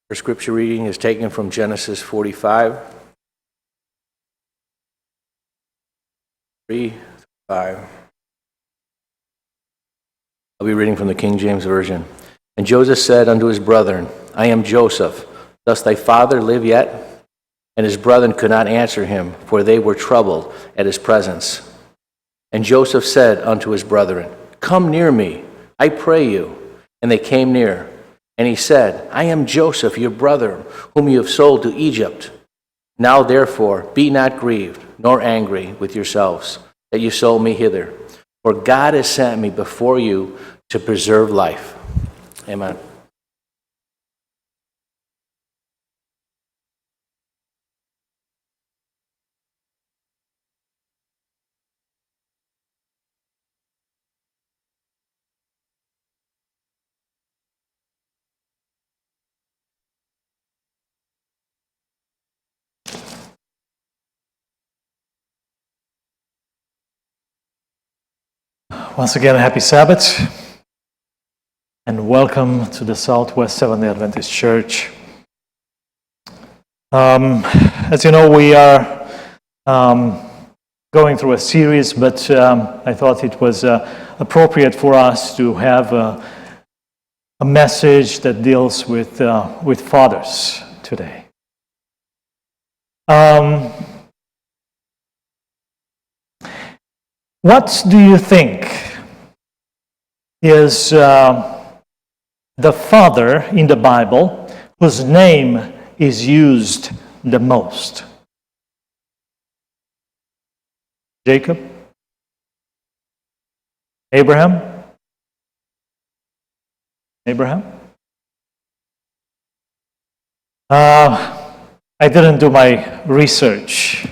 Our scripture reading is taken from Genesis 45, 3-5. I'll be reading from the King James Version. And Joseph said unto his brethren, I am Joseph. Doth thy father live yet? And his brethren could not answer him, for they were troubled at his presence. And Joseph said unto his brethren, Come near me, I pray you. And they came near. And he said, I am Joseph, your brother, whom you have sold to Egypt. Now therefore be not grieved, nor angry with yourselves, that you sold me hither. For God has sent me before you to preserve life. Amen. Once again, happy Sabbath, and welcome to the Southwest Seventh-day Adventist Church. As you know, we are going through a series, but I thought it was appropriate for us to have a message that deals with fathers today. What do you think is the father in the Bible whose name is used the most? Jacob? Abraham? I didn't do my research.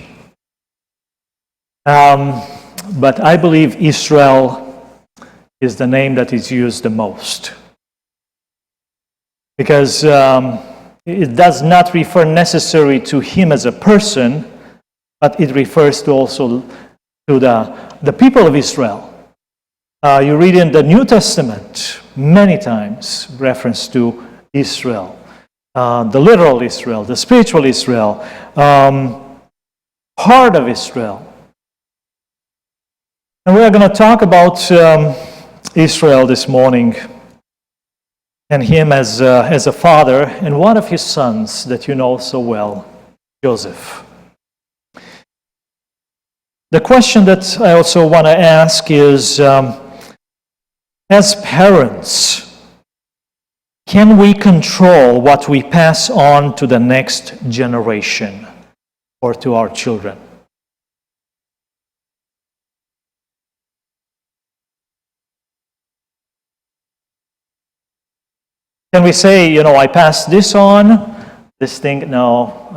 But I believe Israel is the name that is used the most. Because it does not refer necessarily to him as a person, but it refers to also to the people of Israel. You read in the New Testament many times reference to Israel. The literal Israel, the spiritual Israel, part of Israel. And we are going to talk about Israel this morning and him as a father and one of his sons that you know so well, Joseph. The question that I also want to ask is, as parents, can we control what we pass on to the next generation or to our children? Can we say, I passed this on, this thing, no,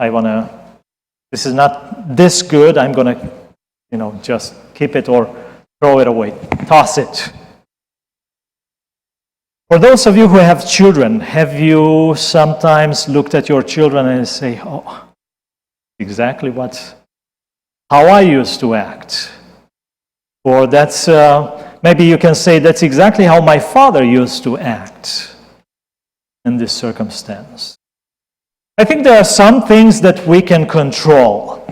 this is not this good, I'm going to, just keep it or throw it away, toss it. For those of you who have children, have you sometimes looked at your children and say, oh, exactly how I used to act? Or that's, maybe you can say, that's exactly how my father used to act in this circumstance. I think there are some things that we can control.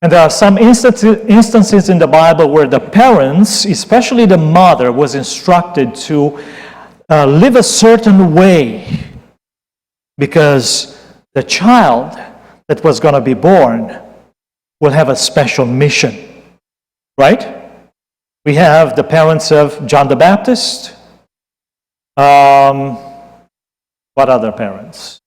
And there are some instances in the Bible where the parents, especially the mother, was instructed to live a certain way because the child that was going to be born will have a special mission. Right? We have the parents of John the Baptist. What other parents?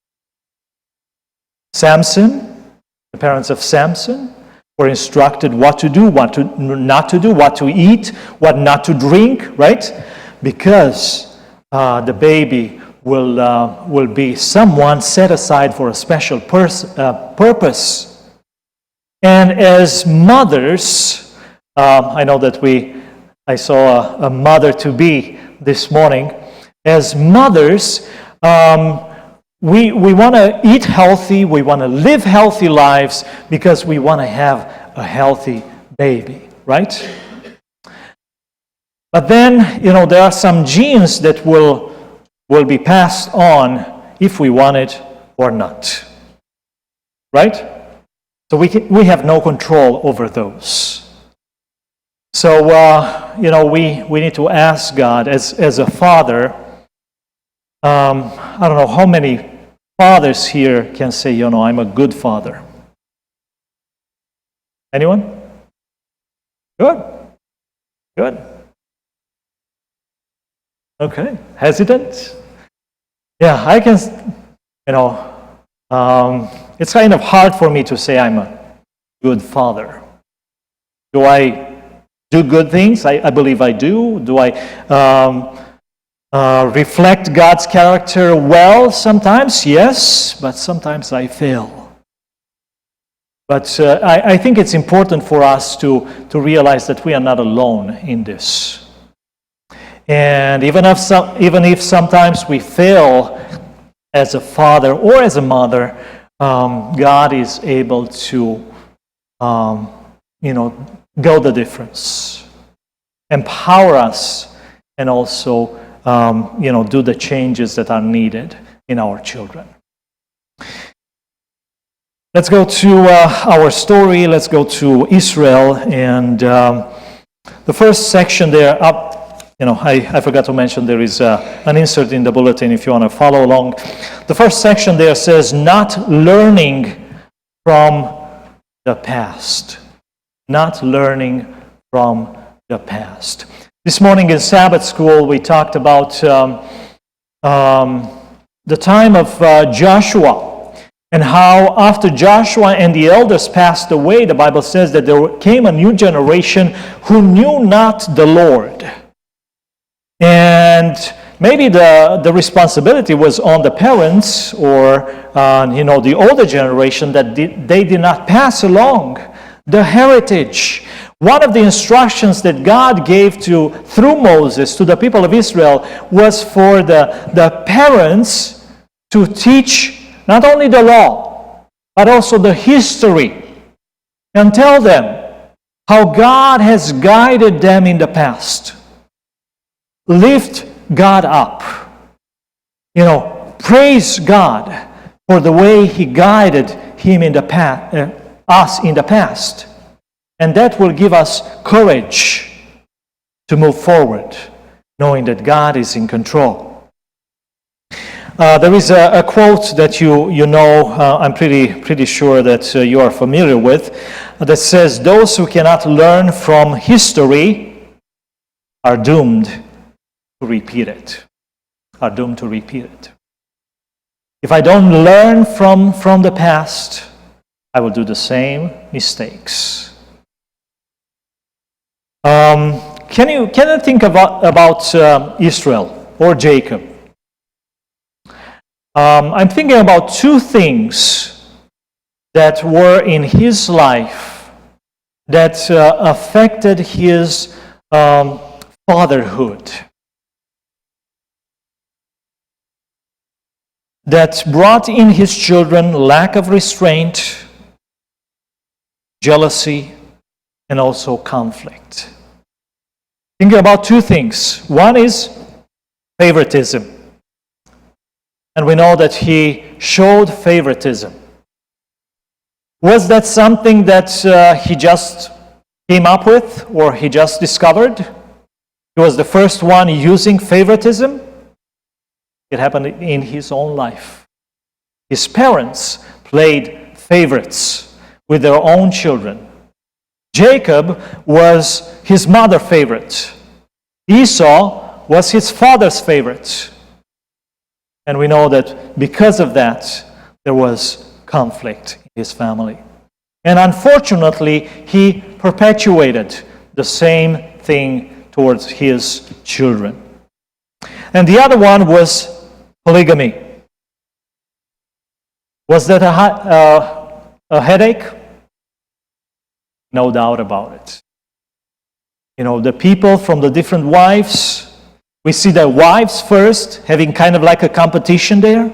Samson, the parents of Samson were instructed what to do, what not to do, what to eat, what not to drink, right? Because the baby will be someone set aside for a special purpose. And as mothers, I know that I saw a mother-to-be this morning. As mothers, we want to eat healthy, we want to live healthy lives because we want to have a healthy baby, right? But then, there are some genes that will be passed on if we want it or not. Right? So we have no control over those. So, we need to ask God as a father. I don't know how many fathers here can say, I'm a good father. Anyone? Good. Good. Okay. Hesitant? Yeah, I can, it's kind of hard for me to say I'm a good father. Do I do good things? I believe I do. Do I reflect God's character well sometimes? Yes, but sometimes I fail. But I think it's important for us to realize that we are not alone in this. And even if sometimes we fail as a father or as a mother, God is able to, go the difference, empower us, and also, do the changes that are needed in our children. Let's go to our story. Let's go to Israel, and the first section there. I forgot to mention there is an insert in the bulletin if you want to follow along. The first section there says, "Not learning from the past." Not learning from the past. This morning in Sabbath school, we talked about the time of Joshua, and how after Joshua and the elders passed away, the Bible says that there came a new generation who knew not the Lord. And maybe the responsibility was on the parents or the older generation that they did not pass along the heritage. One of the instructions that God gave through Moses to the people of Israel was for the parents to teach not only the law, but also the history, and tell them how God has guided them in the past. Lift God up. Praise God for the way He guided him in the past. Us in the past, and that will give us courage to move forward, knowing that God is in control. There is a quote that you know. I'm pretty sure that you are familiar with, that says, "Those who cannot learn from history are doomed to repeat it." Are doomed to repeat it. If I don't learn from the past, I will do the same mistakes. Can you think about Israel or Jacob? I'm thinking about two things that were in his life that affected his fatherhood, that brought in his children lack of restraint, jealousy, and also conflict. Think about two things. One is favoritism. And we know that he showed favoritism. Was that something that he just came up with or he just discovered? He was the first one using favoritism. It happened in his own life. His parents played favorites with their own children. Jacob was his mother's favorite. Esau was his father's favorite. And we know that because of that, there was conflict in his family. And unfortunately, he perpetuated the same thing towards his children. And the other one was polygamy. Was that a headache? No doubt about it. The people from the different wives, we see the wives first having kind of like a competition there,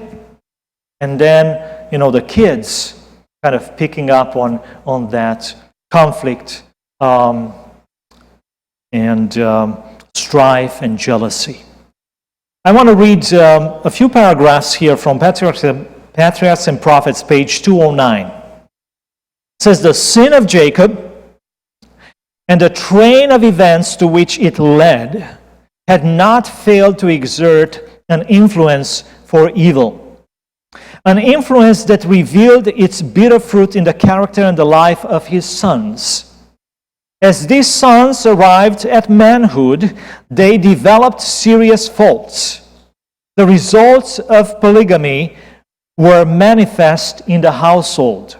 and then, the kids kind of picking up on that conflict and strife and jealousy. I want to read a few paragraphs here from Patriarch Patriarchs and Prophets, page 209. It says, the sin of Jacob and the train of events to which it led had not failed to exert an influence for evil. An influence that revealed its bitter fruit in the character and the life of his sons. As these sons arrived at manhood, they developed serious faults. The results of polygamy were manifest in the household.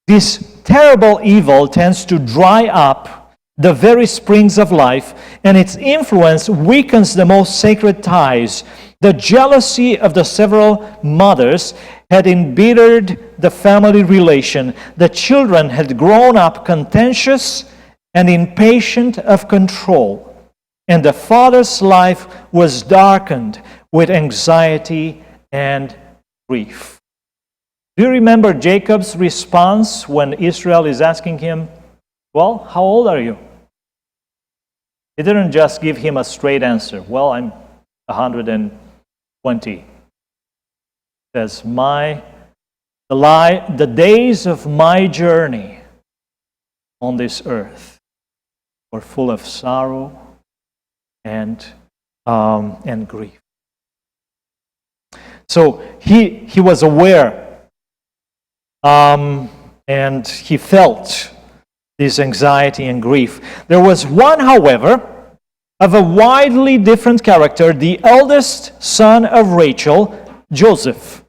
This terrible evil tends to dry up the very springs of life, and its influence weakens the most sacred ties. The jealousy of the several mothers had embittered the family relation. The children had grown up contentious and impatient of control, and the father's life was darkened with anxiety and grief. Do you remember Jacob's response when Israel is asking him, well, how old are you? He didn't just give him a straight answer. Well, I'm 120. He says, the days of my journey on this earth were full of sorrow and grief. So he was aware, and he felt this anxiety and grief. There was one, however, of a widely different character, the eldest son of Rachel, Joseph,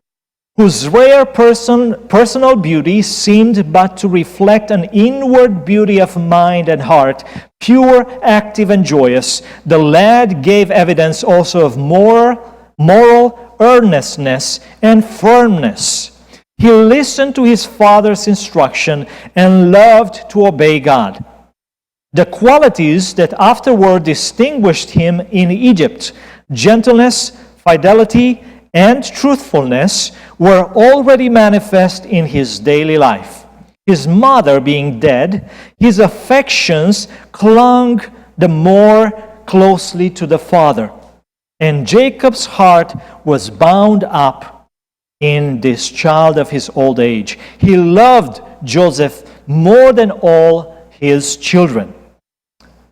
whose rare personal beauty seemed but to reflect an inward beauty of mind and heart, pure, active, and joyous. The lad gave evidence also of moral earnestness and firmness. He listened to his father's instruction and loved to obey God. The qualities that afterward distinguished him in Egypt, gentleness, fidelity, and truthfulness, were already manifest in his daily life. His mother being dead, his affections clung the more closely to the father, and Jacob's heart was bound up in this child of his old age. He loved Joseph more than all his children.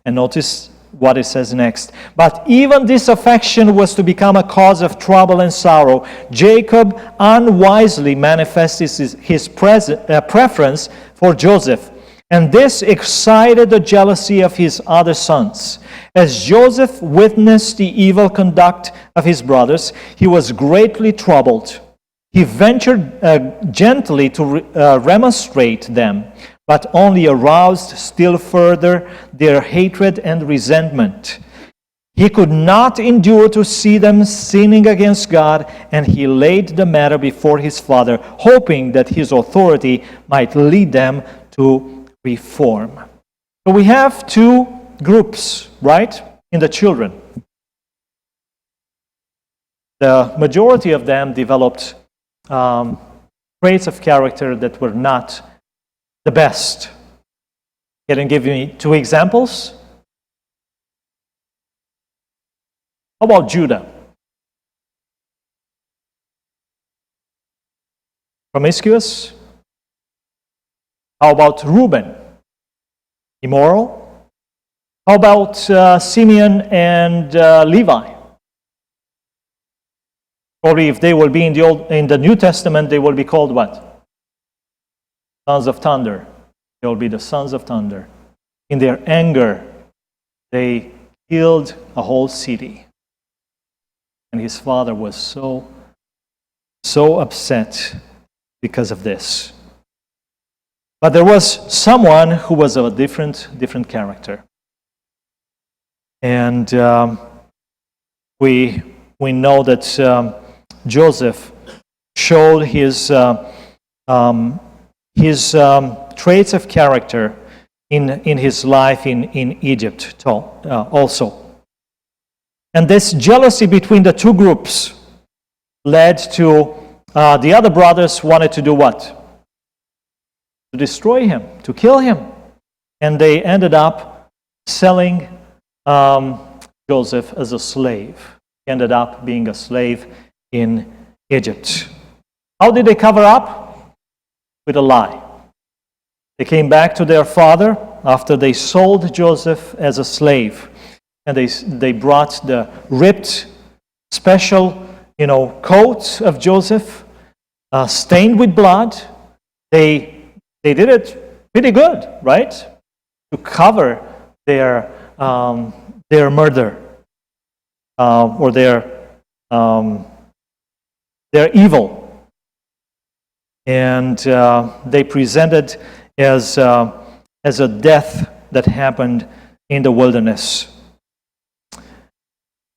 And notice what it says next. But even this affection was to become a cause of trouble and sorrow. Jacob unwisely manifested his preference for Joseph, and this excited the jealousy of his other sons. As Joseph witnessed the evil conduct of his brothers, he was greatly troubled. He ventured gently to remonstrate them, but only aroused still further their hatred and resentment. He could not endure to see them sinning against God, and he laid the matter before his father, hoping that his authority might lead them to reform. So we have two groups, right, in the children. The majority of them developed traits of character that were not the best. Can I give you two examples? How about Judah? Promiscuous. How about Reuben? Immoral. How about Simeon and Levi? Probably if they will be in the New Testament, they will be called what? Sons of thunder. They will be the sons of thunder. In their anger, they killed a whole city. And his father was so upset because of this. But there was someone who was of a different character. And we know that Joseph showed his traits of character in his life in Egypt also. And this jealousy between the two groups led to the other brothers wanted to do what? To destroy him, to kill him. And they ended up selling Joseph as a slave. He ended up being a slave in Egypt. How did they cover up? With a lie. They came back to their father after they sold Joseph as a slave. And they brought the ripped, special, coat of Joseph, stained with blood. They did it pretty good, right? To cover their murder or their evil. And they presented as a death that happened in the wilderness.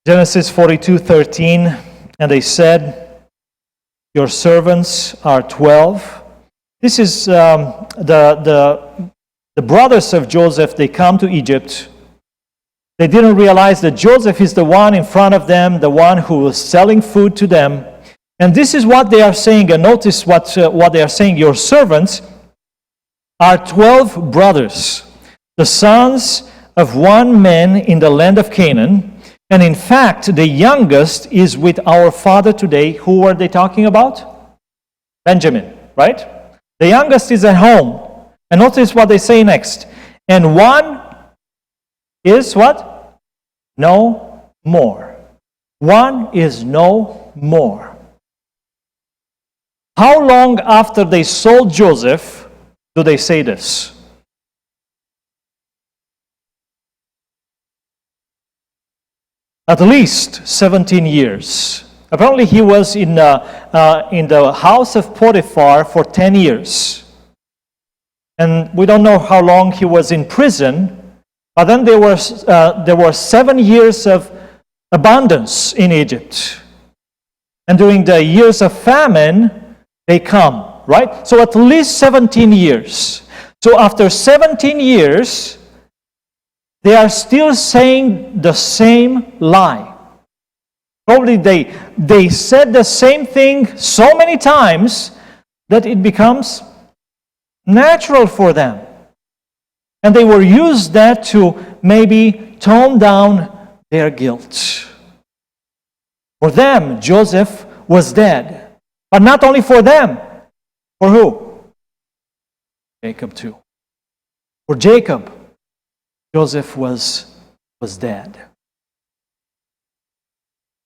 Genesis 42:13, and they said, "Your servants are 12." This is the brothers of Joseph. They come to Egypt. They didn't realize that Joseph is the one in front of them, the one who was selling food to them. And this is what they are saying. And notice what they are saying. Your servants are 12 brothers, the sons of one man in the land of Canaan. And in fact, the youngest is with our father today. Who are they talking about? Benjamin, right? The youngest is at home. And notice what they say next. And one is what? No more. One is no more. How long after they sold Joseph do they say this? At least 17 years. Apparently he was in the house of Potiphar for 10 years. And we don't know how long he was in prison, but then there were 7 years of abundance in Egypt. And during the years of famine, they come, right? So at least 17 years. So after 17 years, they are still saying the same lie. Probably they said the same thing so many times that it becomes natural for them. And they will use that to maybe tone down their guilt. For them, Joseph was dead. But not only for them. For who? Jacob too. For Jacob, Joseph was dead.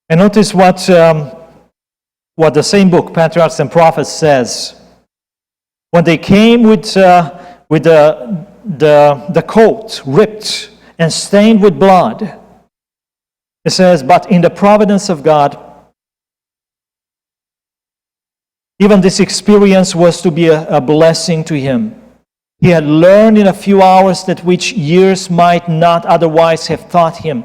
And notice what the same book, Patriarchs and Prophets, says. When they came with the coat ripped and stained with blood, it says, but in the providence of God, even this experience was to be a blessing to him. He had learned in a few hours that which years might not otherwise have taught him.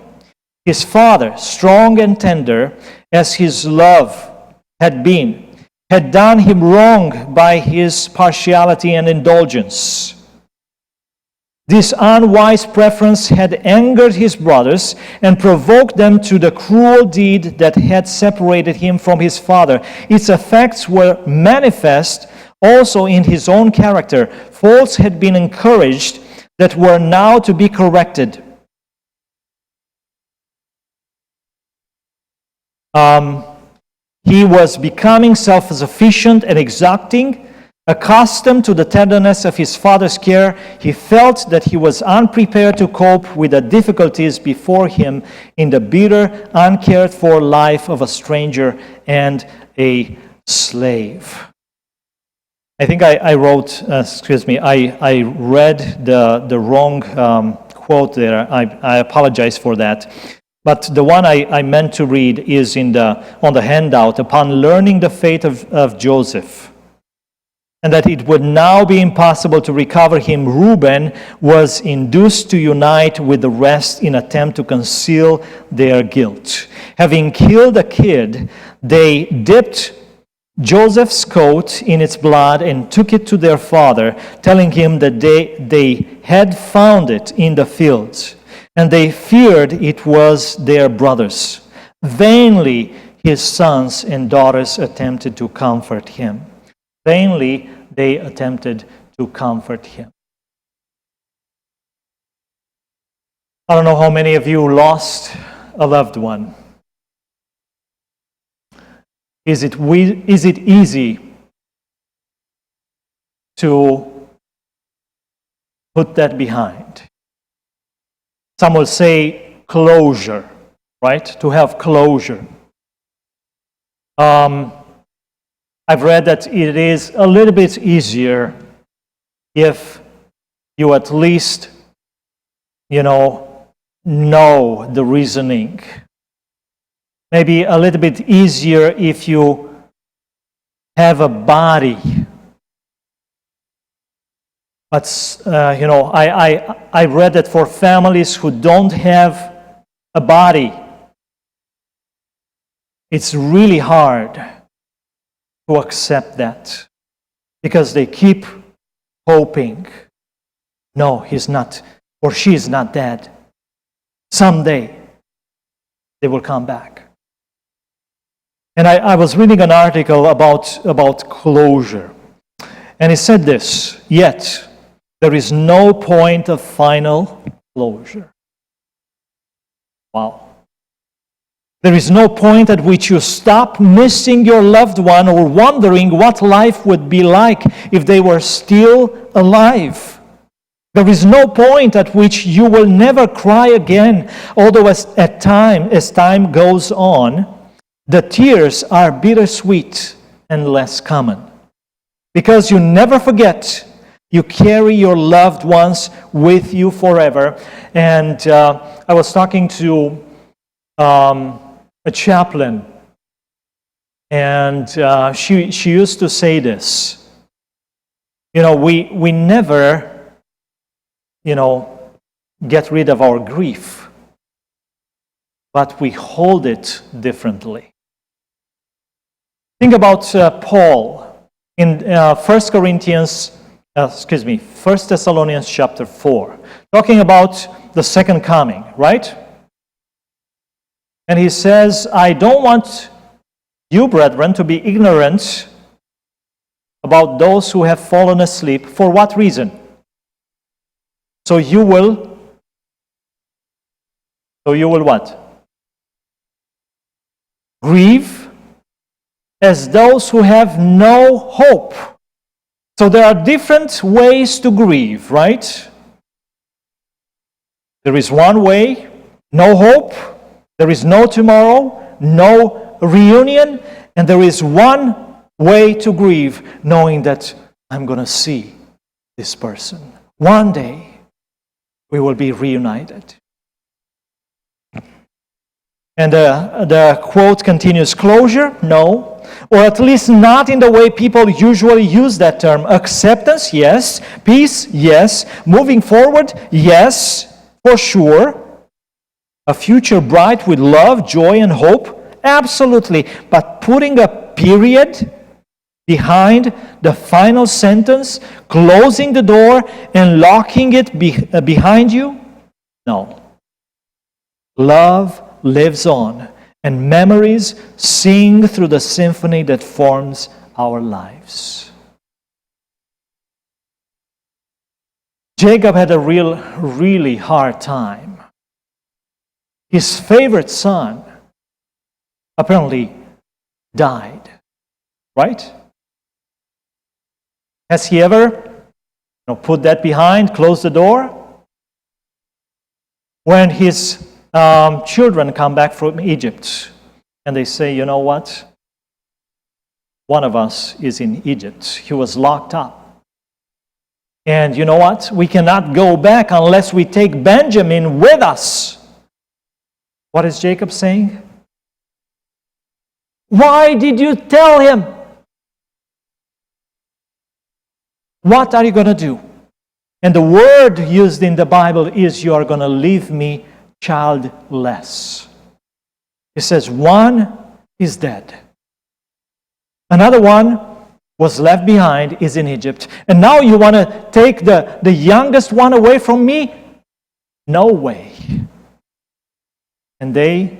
His father, strong and tender as his love had been, had done him wrong by his partiality and indulgence. This unwise preference had angered his brothers and provoked them to the cruel deed that had separated him from his father. Its effects were manifest also in his own character. Faults had been encouraged that were now to be corrected. He was becoming self-sufficient and exacting. Accustomed to the tenderness of his father's care, he felt that he was unprepared to cope with the difficulties before him in the bitter, uncared-for life of a stranger and a slave. I think I read the wrong quote there. I apologize for that. But the one I meant to read is on the handout. Upon learning the fate of Joseph, and that it would now be impossible to recover him, Reuben was induced to unite with the rest in attempt to conceal their guilt. Having killed a kid, they dipped Joseph's coat in its blood and took it to their father, telling him that they had found it in the fields, and they feared it was their brother's. Vainly his sons and daughters attempted to comfort him. Vainly they attempted to comfort him. I don't know how many of you lost a loved one. Is it easy to put that behind. Some will say closure, right? To have closure. I've read that it is a little bit easier if you at least, know the reasoning. Maybe a little bit easier if you have a body. But, I read that for families who don't have a body, it's really hard to accept that because they keep hoping, no, he's not, or she's not dead. Someday, they will come back. And I was reading an article about closure, and it said this: yet there is no point of final closure. Wow. There is no point at which you stop missing your loved one or wondering what life would be like if they were still alive. There is no point at which you will never cry again, although as time goes on, the tears are bittersweet and less common. Because you never forget, you carry your loved ones with you forever. And I was talking to a chaplain, and she used to say this: we never get rid of our grief, but we hold it differently. Think about Paul in 1 Thessalonians chapter 4, talking about the second coming, right? And he says, I don't want you, brethren, to be ignorant about those who have fallen asleep. For what reason? So you will what? Grieve as those who have no hope. So there are different ways to grieve, right? There is one way, no hope. There is no tomorrow, no reunion, and there is one way to grieve, knowing that I'm going to see this person. One day, we will be reunited. And the quote continues, closure? No. Or at least not in the way people usually use that term. Acceptance? Yes. Peace? Yes. Moving forward? Yes, for sure. A future bright with love, joy, and hope? Absolutely. But putting a period behind the final sentence, closing the door and locking it behind you? No. Love lives on, and memories sing through the symphony that forms our lives. Jacob had a really hard time. His favorite son apparently died, right? Has he ever put that behind, closed the door? When his children come back from Egypt and they say, you know what? One of us is in Egypt. He was locked up. And you know what? We cannot go back unless we take Benjamin with us. What is Jacob saying? Why did you tell him? What are you going to do? And the word used in the Bible is, you are going to leave me childless. It says one is dead. Another one was left behind, is in Egypt. And now you want to take the youngest one away from me? No way. And they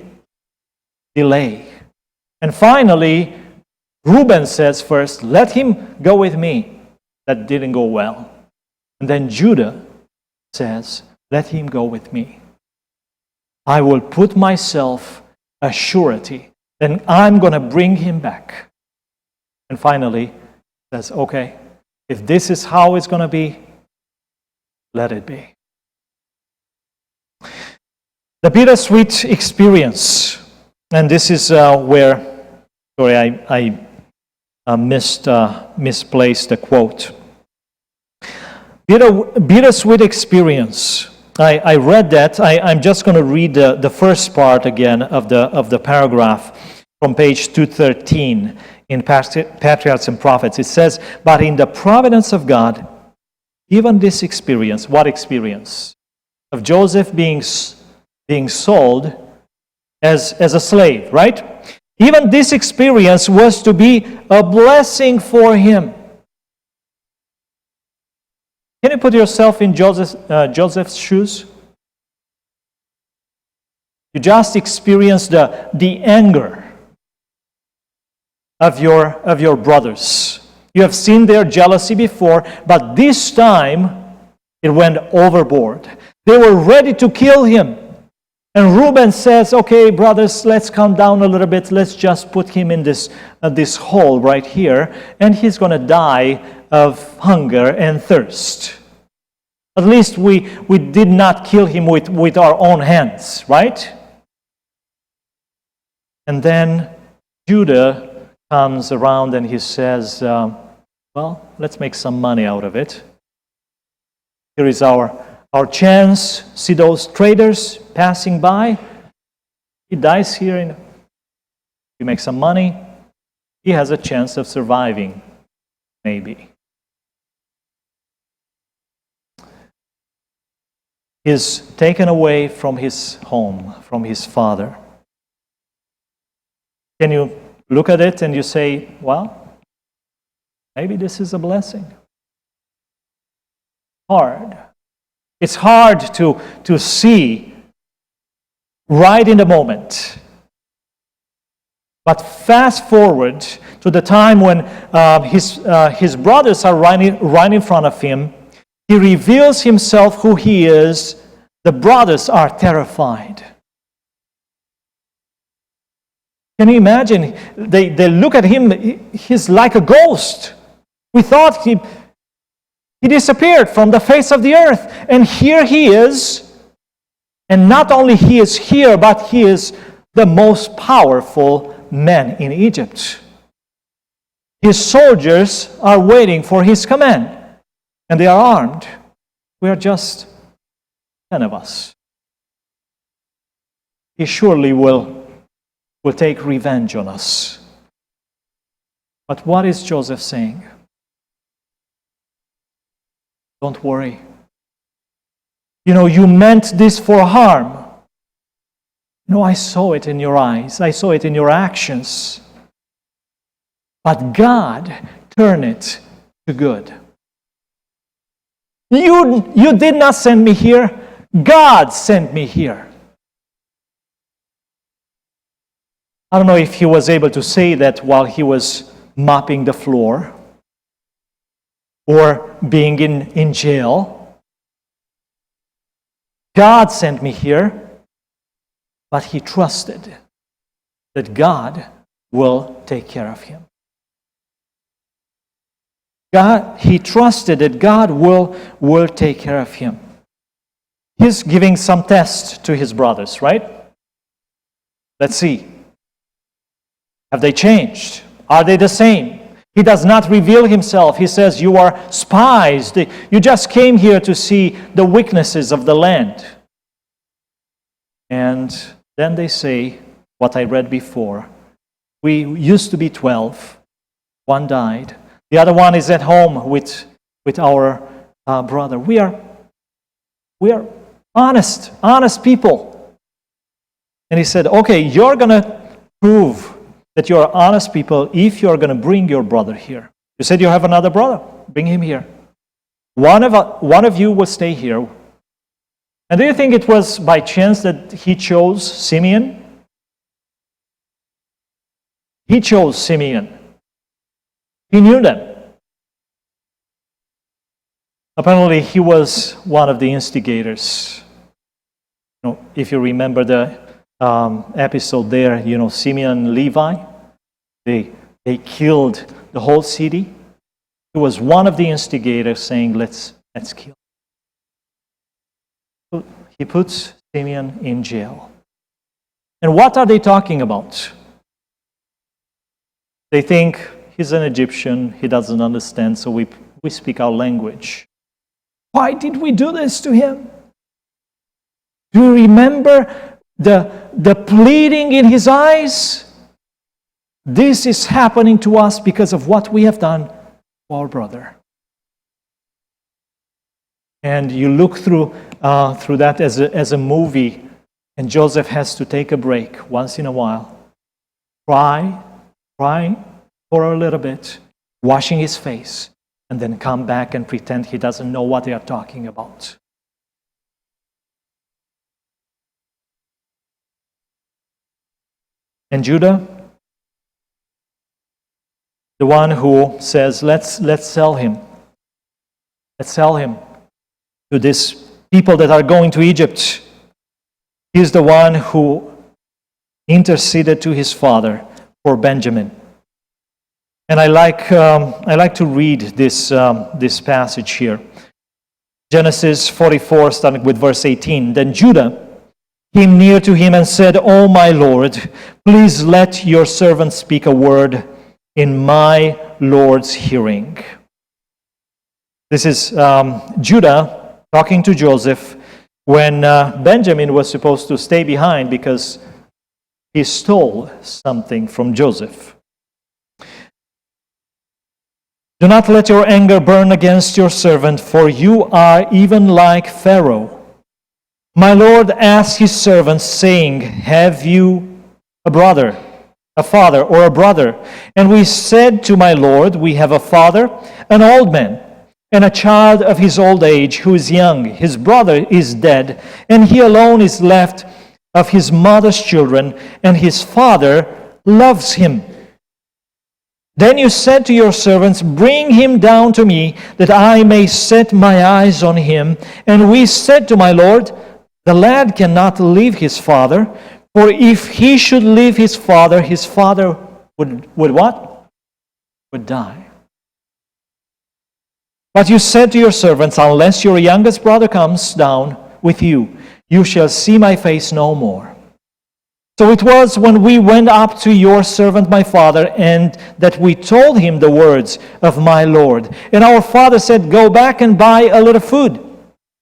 delay. And finally, Reuben says first, let him go with me. That didn't go well. And then Judah says, let him go with me. I will put myself a surety. Then I'm going to bring him back. And finally, says, okay, If this is how it's going to be, let it be. The bittersweet experience. And this is where, sorry, I misplaced the quote. Bittersweet experience. I read that. I'm just going to read the first part again of the paragraph from page 213 in Patriarchs and Prophets. It says, "But in the providence of God, even this experience," what experience? Of Joseph being sold as a slave, right? Even this experience was to be a blessing for him. Can you put yourself in Joseph's shoes? You just experienced the anger of your brothers. You have seen their jealousy before, but this time it went overboard. They were ready to kill him. And Reuben says, "Okay, brothers, let's calm down a little bit. Let's just put him in this hole right here, and he's going to die of hunger and thirst. At least we did not kill him with our own hands," right? And then Judah comes around and he says, "Well, let's make some money out of it. Here is our chance. See those traders passing by? He dies here, and we make some money. He has a chance of surviving, maybe." He's taken away from his home, from his father. Can you look at it and you say, well, maybe this is a blessing? Hard. It's hard to see right in the moment. But fast forward to the time when his brothers are right in front of him. He reveals himself who he is. The brothers are terrified. Can you imagine? They look at him. He's like a ghost. We thought he disappeared from the face of the earth. And here he is. And not only he is here, but he is the most powerful man in Egypt. His soldiers are waiting for his command. And they are armed. We are just 10 of us. He surely will take revenge on us. But what is Joseph saying? Don't worry. You meant this for harm. I saw it in your eyes. I saw it in your actions. But God turned it to good. You did not send me here. God sent me here. I don't know if he was able to say that while he was mopping the floor or being in jail. God sent me here, but he trusted that God will take care of him. He trusted that God will take care of him. He's giving some tests to his brothers, right? Let's see. Have they changed? Are they the same? He does not reveal himself. He says, you are spies. You just came here to see the weaknesses of the land. And then they say, what I read before, we used to be 12. One died. The other one is at home with our brother. We are honest people. And he said, okay, you're going to prove that you're honest people if you're going to bring your brother here. You said you have another brother. Bring him here. One of you will stay here. And do you think it was by chance that he chose Simeon? He chose Simeon. He knew them. Apparently, he was one of the instigators. If you remember the episode there, Simeon and Levi, they killed the whole city. He was one of the instigators saying, let's kill him. He puts Simeon in jail. And what are they talking about? They think he's an Egyptian, he doesn't understand, so we speak our language. Why did we do this to him? Do you remember the pleading in his eyes? This is happening to us because of what we have done to our brother. And you look through that as a movie, and Joseph has to take a break once in a while, cry for a little bit, washing his face, and then come back and pretend he doesn't know what they are talking about. And Judah, the one who says, let's sell him. Let's sell him to these people that are going to Egypt. He's the one who interceded to his father for Benjamin. And I like to read this passage here. Genesis 44, starting with verse 18. Then Judah came near to him and said, "O my Lord, please let your servant speak a word in my Lord's hearing." This is Judah talking to Joseph when Benjamin was supposed to stay behind because he stole something from Joseph. "Do not let your anger burn against your servant, for you are even like Pharaoh. My Lord asked his servants, saying, 'Have you a brother, a father, or a brother?' And we said to my Lord, 'We have a father, an old man, and a child of his old age who is young. His brother is dead, and he alone is left of his mother's children, and his father loves him.' Then you said to your servants, 'Bring him down to me, that I may set my eyes on him.' And we said to my Lord, 'The lad cannot leave his father, for if he should leave his father would what? Would die.' But you said to your servants, 'Unless your youngest brother comes down with you, you shall see my face no more.' So it was when we went up to your servant my father, and that we told him the words of my Lord. And our father said, 'Go back and buy a little food.'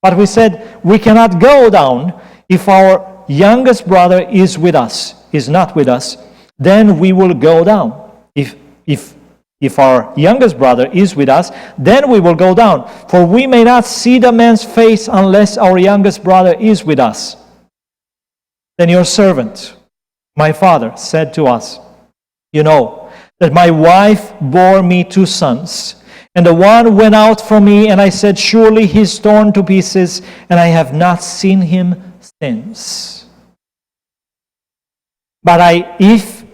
But we said, 'We cannot go down. If our youngest brother is not with us, then we will go down. If our youngest brother is with us, then we will go down. For we may not see the man's face unless our youngest brother is with us.' Then your servant, my father, said to us, 'You know that my wife bore me 2 sons, and the one went out from me, and I said, surely he's torn to pieces, and I have not seen him since. But if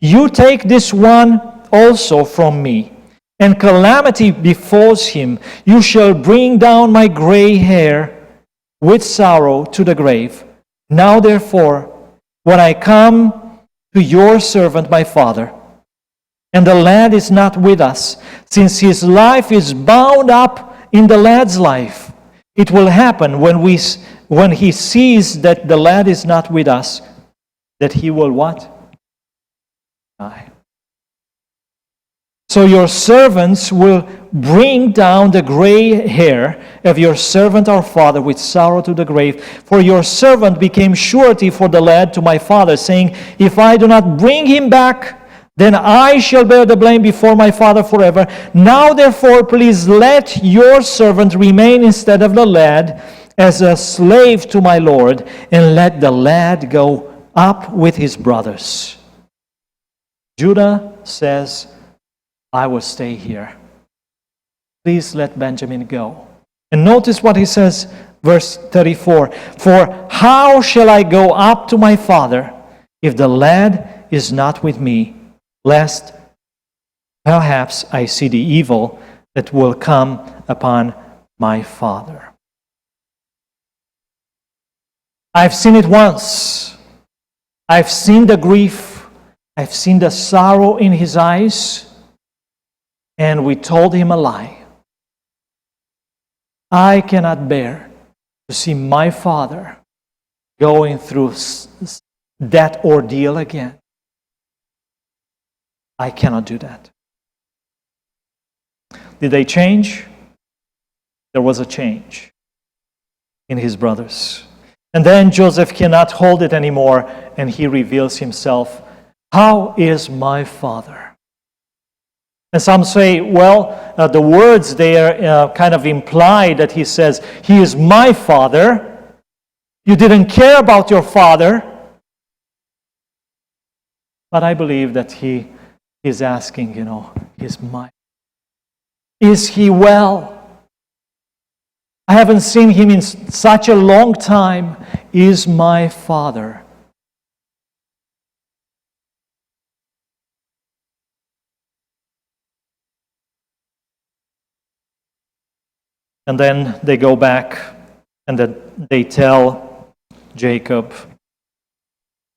you take this one also from me, and calamity befalls him, you shall bring down my gray hair with sorrow to the grave. Now therefore, when I come to your servant my father, and the lad is not with us, since his life is bound up in the lad's life, it will happen when he sees that the lad is not with us, that he will what? Die. So your servants will bring down the gray hair of your servant our father with sorrow to the grave. For your servant became surety for the lad to my father, saying, if I do not bring him back, then I shall bear the blame before my father forever. Now therefore, please let your servant remain instead of the lad as a slave to my Lord, and let the lad go up with his brothers. Judah says, I will stay here. Please let Benjamin go. And notice what he says, verse 34. For how shall I go up to my father if the lad is not with me, lest perhaps I see the evil that will come upon my father? I've seen it once. I've seen the grief. I've seen the sorrow in his eyes. and we told him a lie. I cannot bear to see my father going through that ordeal again. I cannot do that. Did they change? There was a change in his brothers. And then Joseph cannot hold it anymore, and he reveals himself. How is my father? And some say, well, the words there kind of imply that he says, he is my father. You didn't care about your father. But I believe that he is asking, is he well? I haven't seen him in such a long time. Is my father? And then they go back and they tell Jacob,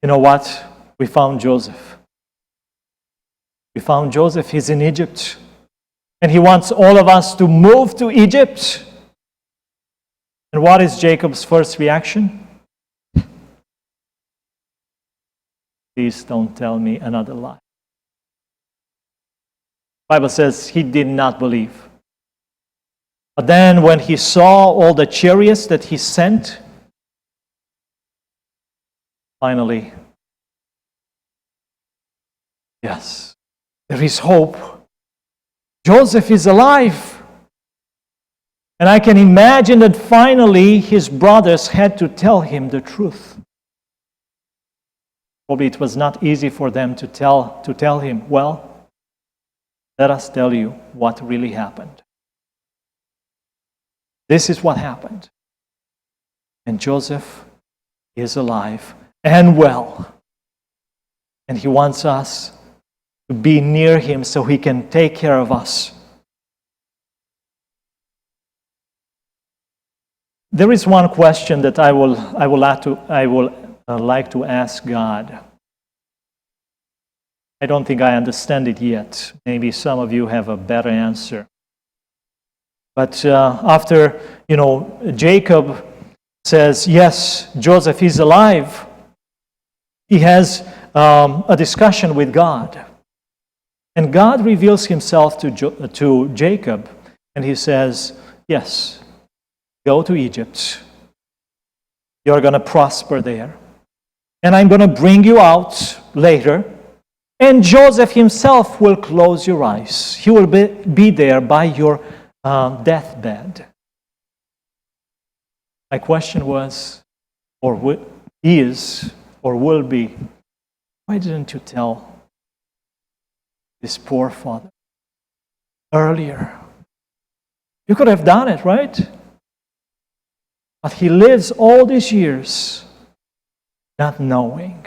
you know what? We found Joseph. We found Joseph. He's in Egypt. And he wants all of us to move to Egypt. And what is Jacob's first reaction? Please don't tell me another lie. The Bible says he did not believe. But then when he saw all the chariots that he sent, finally, yes, there is hope. Joseph is alive. And I can imagine that finally his brothers had to tell him the truth. Probably it was not easy for them to tell him, well, let us tell you what really happened. This is what happened. And Joseph is alive and well. And he wants us to be near him so he can take care of us. There is one question that I would like to ask God. I don't think I understand it yet. Maybe some of you have a better answer. But after, Jacob says, yes, Joseph is alive, he has a discussion with God. And God reveals himself to Jacob, and he says, yes, go to Egypt. You're going to prosper there. And I'm going to bring you out later. And Joseph himself will close your eyes. He will be there by your deathbed. My question was, or is, or will be, why didn't you tell this poor father earlier? You could have done it, right? But he lives all these years not knowing.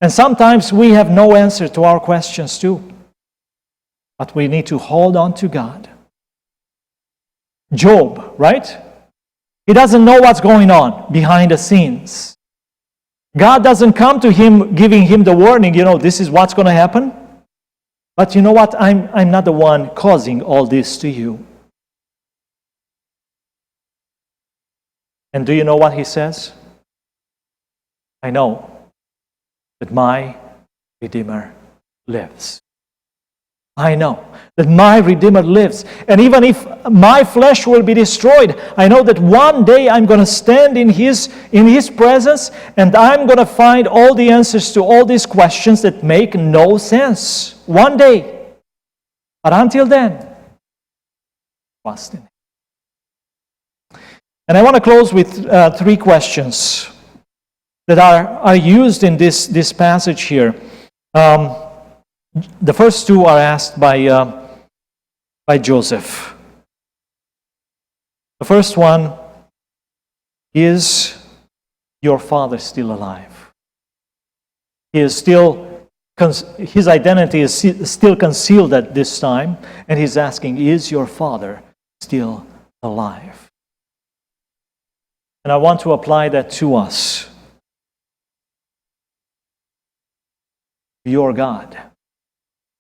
And sometimes we have no answer to our questions too. But we need to hold on to God. Job, right? He doesn't know what's going on behind the scenes. God doesn't come to him giving him the warning, this is what's going to happen. But you know what? I'm not the one causing all this to you. And do you know what he says? I know that my Redeemer lives. I know that my Redeemer lives. And even if my flesh will be destroyed, I know that one day I'm going to stand in His presence and I'm going to find all the answers to all these questions that make no sense. One day. But until then, trust in Him. And I want to close with 3 questions that are used in this passage here. The first 2 are asked by Joseph. The first one is, your father still alive? He is still, his identity is still concealed at this time, and he's asking, is your father still alive? And I want to apply that to us. Your God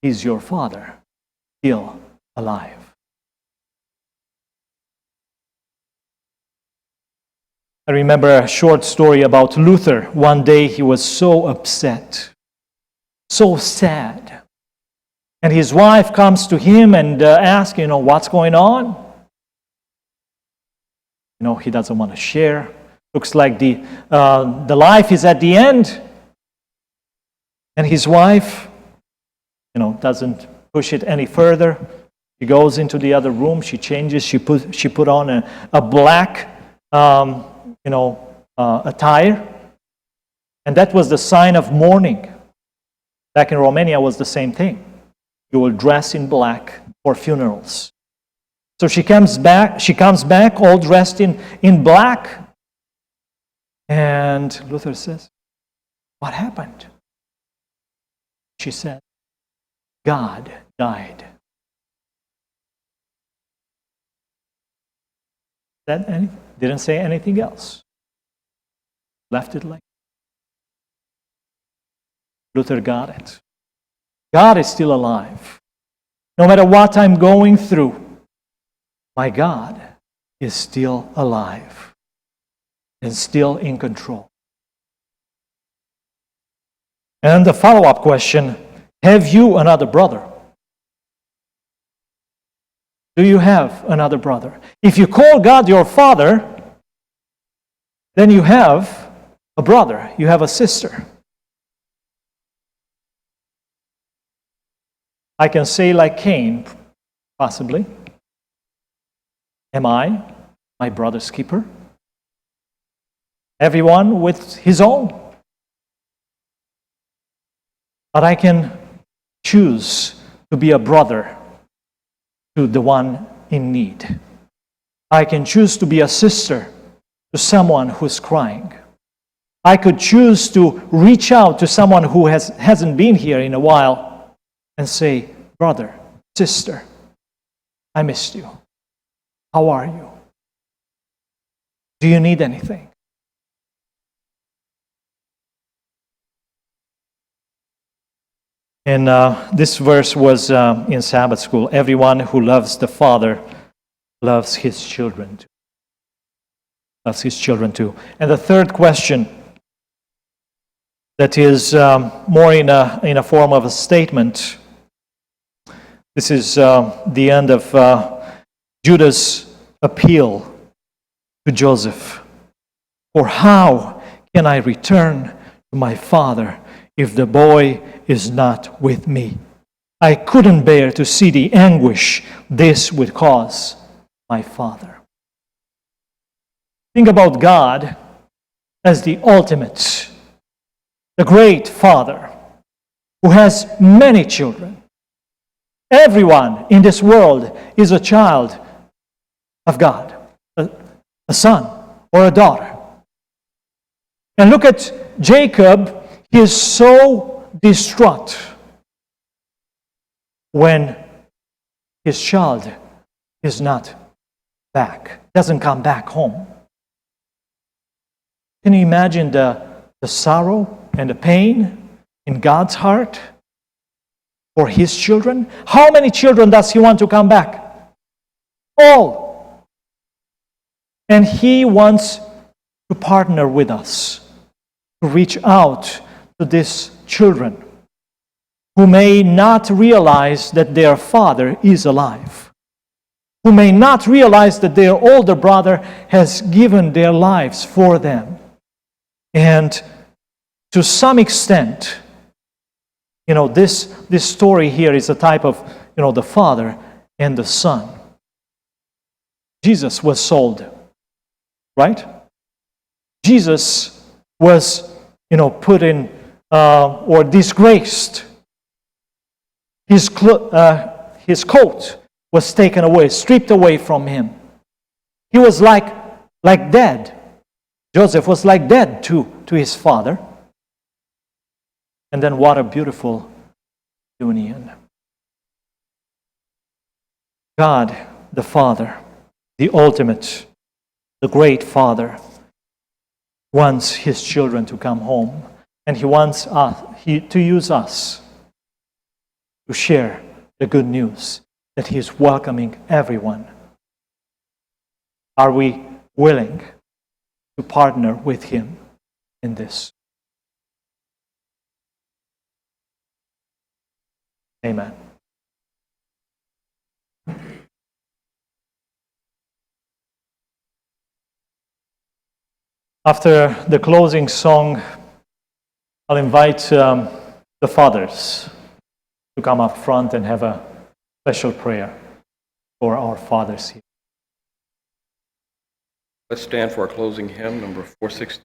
is your Father. still alive. I remember a short story about Luther. One day he was so upset, so sad. And his wife comes to him and asks, what's going on? He doesn't want to share. Looks like the life is at the end. And his wife, doesn't push it any further. She goes into the other room. She changes. She put on a black, attire. And that was the sign of mourning. Back in Romania was the same thing. You will dress in black for funerals. So she comes back all dressed in black. And Luther says, "What happened?" She said, "God died." Didn't say anything else. Left it like Luther got it. God is still alive. No matter what I'm going through, my God is still alive and still in control. And the follow-up question, have you another brother? Do you have another brother? If you call God your Father, then you have a brother, you have a sister. I can say like Cain, possibly, am I my brother's keeper? Everyone with his own. But I can choose to be a brother to the one in need. I can choose to be a sister to someone who's crying. I could choose to reach out to someone who hasn't been here in a while and say, "Brother, sister, I missed you. How are you? Do you need anything?" And this verse was in Sabbath school. Everyone who loves the Father loves his children too. Loves his children too. And the third question that is more in a form of a statement. This is the end of Judah's appeal to Joseph. "For how can I return to my father if the boy is not with me? I couldn't bear to see the anguish this would cause my father." Think about God as the ultimate, the great Father who has many children. Everyone in this world is a child of God, a son or a daughter. And look at Jacob. He is so distraught when his child is not back, doesn't come back home. Can you imagine the sorrow and the pain in God's heart for his children? How many children does he want to come back? All. And he wants to partner with us, to reach out to these children who may not realize that their father is alive, who may not realize that their older brother has given their lives for them. And to some extent, this story here is a type of, the father and the son. Jesus was sold, right? Jesus was, put in or disgraced. His coat was taken away, stripped away from him. He was like dead. Joseph was like dead to his father. And then what a beautiful union. God, the Father, the ultimate, the great Father, wants his children to come home. And he wants us, to use us to share the good news. that He is welcoming everyone. Are we willing to partner with Him in this? Amen. After the closing song, I'll invite the fathers to come up front and have a special prayer for our fathers here. Let's stand for our closing hymn, number 460.